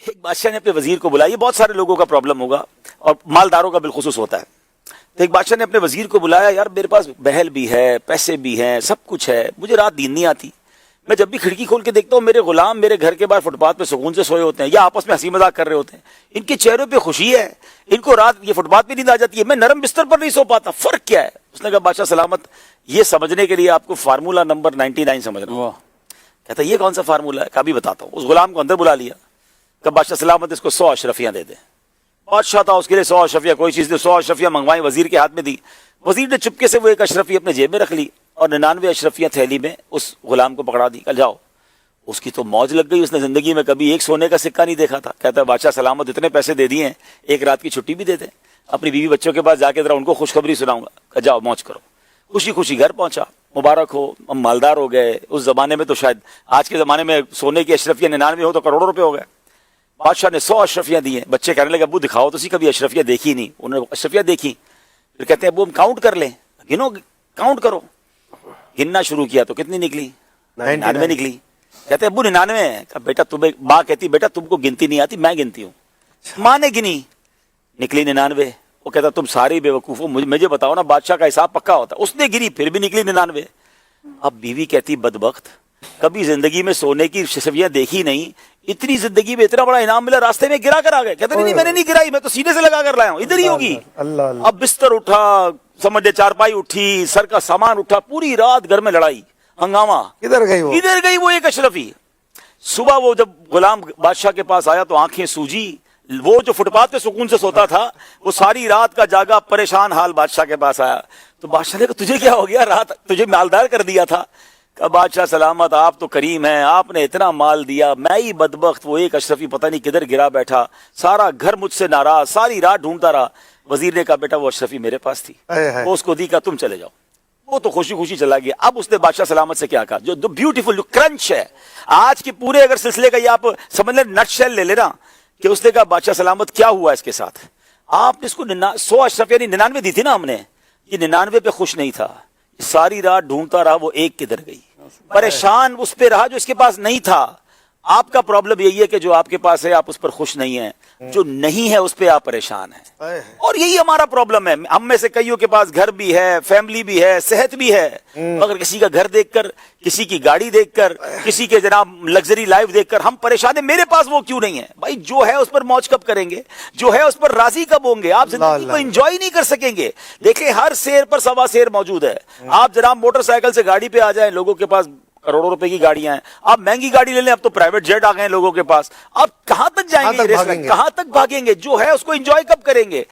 ایک بادشاہ نے اپنے وزیر کو بلایا. یہ بہت سارے لوگوں کا پرابلم ہوگا اور مالداروں کا بالخصوص ہوتا ہے. تو ایک بادشاہ نے اپنے وزیر کو بلایا, یار میرے پاس بہل بھی ہے, پیسے بھی ہیں, سب کچھ ہے, مجھے رات نیند نہیں آتی. میں جب بھی کھڑکی کھول کے دیکھتا ہوں میرے غلام میرے گھر کے باہر فٹ پاتھ پہ سکون سے سوئے ہوتے ہیں یا آپس میں ہنسی مذاق کر رہے ہوتے ہیں. ان کے چہروں پہ خوشی ہے, ان کو رات یہ فٹ پاتھ پہ نیند آ جاتی ہے, میں نرم بستر پر نہیں سو پاتا. فرق کیا ہے؟ اس نے کہا بادشاہ سلامت, یہ سمجھنے کے لیے آپ کو فارمولہ نمبر 99 سمجھنا. کہتا یہ کون سا فارمولہ ہے؟ کبھی بتاتا ہوں. اس غلام کو اندر بلا لیا, کہ بادشاہ سلامت اس کو 100 اشرفیاں دے دیں. بادشاہ تھا, اس کے لیے 100 اشرفیاں کوئی چیز نہیں, 100 اشرفیاں منگوائیں, وزیر کے ہاتھ میں دی. وزیر نے چپکے سے وہ ایک اشرفی اپنے جیب میں رکھ لی اور 99 اشرفیاں تھیلی میں اس غلام کو پکڑا دی. کل جاؤ. اس کی تو موج لگ گئی, اس نے زندگی میں کبھی ایک سونے کا سکہ نہیں دیکھا تھا. کہتا ہے بادشاہ سلامت اتنے پیسے دے دیے ہیں, ایک رات کی چھٹی بھی دے دیں, اپنی بیوی بچوں کے پاس جا کے ذرا ان کو خوشخبری سناؤں گا. کہ جاؤ موج کرو. خوشی خوشی گھر پہنچا, مبارک ہو, ہم مالدار ہو گئے. اس زمانے میں تو شاید آج کے زمانے میں سونے کی اشرفیاں 99 ہو تو کروڑوں روپے ہو گئے. بادشاہ نے 100 اشرفیاں دی ہیں. بچے کہنے لگے ابو دکھاؤ تو کبھی اشرفیاں دیکھی نہیں. انہوں نے اشرفیاں دیکھی, پھر کہتے ہیں ابو ہم کاؤنٹ کر لیں. گنو, کاؤنٹ کرو. گننا شروع کیا تو کتنی نکلی؟ 99 نکلی. کہتے ہیں ابو 99 ہے. کہا بیٹا تمہیں, ماں کہتی بیٹا تم کو گنتی نہیں آتی, میں گنتی ہوں. ماں نے گنی, نکلی 99. وہ کہتا تم ساری بے وقوف ہو, مجھے بتاؤ نا بادشاہ کا حساب پکا ہوتا. اس نے گری, پھر بھی نکلی 99. اب بیوی کہتی بدبخت, کبھی زندگی میں سونے کی اشرفیاں دیکھی نہیں, اتنی زندگی میں اتنا بڑا انعام ملا, راستے میں گرا کر آ گئے. کہتے نہیں میں نے نہیں گرائی, میں تو سینے سے لگا کر لایا ہوں, ادھر ہی ہوگی. اب بستر اٹھا, سمجھے چارپائی اٹھی, سر کا سامان اٹھا, پوری رات گھر میں لڑائی ہنگامہ. ادھر گئی وہ ایک اشرفی. صبح وہ جب غلام بادشاہ کے پاس آیا تو آنکھیں سوجی. وہ جو فٹ پاتھ پہ سکون سے سوتا تھا وہ ساری رات کا جاگا پریشان حال بادشاہ کے پاس آیا. تو بادشاہ نے کہا تجھے کیا ہو گیا, رات تجھے مالدار کر دیا تھا. کہ بادشاہ سلامت آپ تو کریم ہیں, آپ نے اتنا مال دیا, میں ہی بدبخت وہ ایک اشرفی پتہ نہیں کدھر گرا بیٹھا, سارا گھر مجھ سے ناراض, ساری رات ڈھونڈتا رہا. وزیر نے کہا بیٹا وہ اشرفی میرے پاس تھی, وہ اس کو دی, کا تم چلے جاؤ. وہ تو خوشی خوشی چلا گیا. اب اس نے بادشاہ سلامت سے کیا کہا, جو بیوٹیفل جو کرنچ ہے آج کے پورے اگر سلسلے کا, یہ آپ سمجھ لیں نٹ شیل لے لینا, کہ اس نے کہا بادشاہ سلامت کیا ہوا اس کے ساتھ. آپ نے اس کو 100 اشرفیاں 99 دی تھی نا ہم نے, یہ 99 پہ خوش نہیں تھا, ساری رات ڈھونڈتا رہا وہ ایک کدھر گئی. پریشان اس پہ رہا جو اس کے پاس نہیں تھا. آپ کا پرابلم یہی ہے کہ جو آپ کے پاس ہے آپ اس پر خوش نہیں ہیں, جو نہیں ہے اس پہ آپ پریشان ہیں. اور یہی ہمارا پرابلم ہے. ہم میں سے کئیوں کے پاس گھر بھی ہے, فیملی بھی ہے, صحت بھی ہے, مگر کسی کا گھر دیکھ کر, کسی کی گاڑی دیکھ کر, کسی کے جناب لگژری لائف دیکھ کر ہم پریشان ہیں. میرے پاس وہ کیوں نہیں ہے؟ بھائی جو ہے اس پر موج کب کریں گے, جو ہے اس پر راضی کب ہوں گے؟ آپ زندگی کو انجوائے نہیں کر سکیں گے. دیکھیں ہر سیر پر سوا سیر موجود ہے. آپ جناب موٹر سائیکل سے گاڑی پہ آ جائیں, لوگوں کے پاس کروڑوں روپے کی گاڑیاں ہیں. آپ مہنگی گاڑی لے لیں, اب تو پرائیویٹ جیٹ آ گئے ہیں لوگوں کے پاس. آپ کہاں تک جائیں گے, کہاں تک بھاگیں گے؟ جو ہے اس کو انجوائے کب کریں گے؟